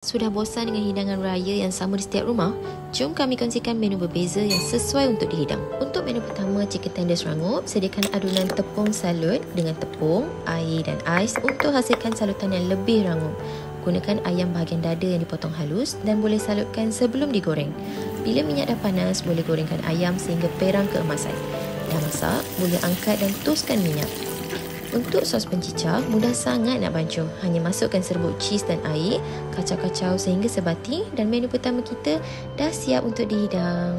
Sudah bosan dengan hidangan raya yang sama di setiap rumah? Jom kami kongsikan menu berbeza yang sesuai untuk dihidang. Untuk menu pertama, chicken tender serangup, sediakan adunan tepung salut dengan tepung, air dan ais untuk hasilkan salutan yang lebih rangup. Gunakan ayam bahagian dada yang dipotong halus dan boleh salutkan sebelum digoreng. Bila minyak dah panas, boleh gorengkan ayam sehingga perang keemasan. Dah masak, boleh angkat dan toskan minyak. Untuk sos pencicah, mudah sangat nak bancuh. Hanya masukkan serbuk cheese dan air, kacau-kacau sehingga sebati dan menu pertama kita dah siap untuk dihidang.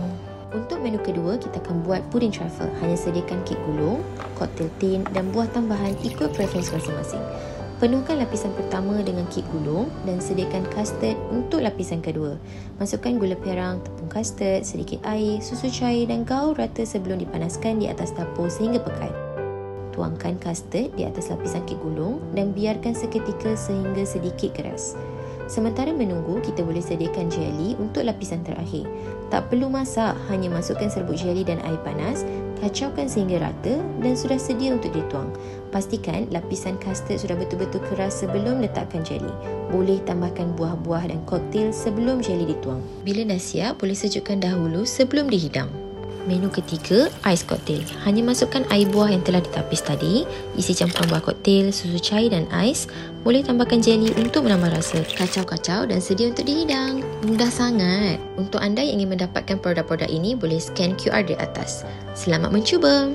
Untuk menu kedua, kita akan buat puding truffle. Hanya sediakan kek gulung, cocktail tin dan buah tambahan ikut preference masing-masing. Penuhkan lapisan pertama dengan kek gulung dan sediakan custard untuk lapisan kedua. Masukkan gula perang, tepung custard, sedikit air, susu cair dan gaul rata sebelum dipanaskan di atas dapur sehingga pekat. Tuangkan custard di atas lapisan kek gulung dan biarkan seketika sehingga sedikit keras. Sementara menunggu, kita boleh sediakan jelly untuk lapisan terakhir. Tak perlu masak, hanya masukkan serbuk jelly dan air panas, kacaukan sehingga rata dan sudah sedia untuk dituang. Pastikan lapisan custard sudah betul-betul keras sebelum letakkan jelly. Boleh tambahkan buah-buah dan koktail sebelum jelly dituang. Bila dah siap, boleh sejukkan dahulu sebelum dihidang. Menu ketiga, ais koktail. Hanya masukkan air buah yang telah ditapis tadi, isi campuran buah koktail, susu cair dan ais. Boleh tambahkan jelly untuk menambah rasa. Kacau-kacau dan sedia untuk dihidang. Mudah sangat. Untuk anda yang ingin mendapatkan produk-produk ini, boleh scan QR di atas. Selamat mencuba!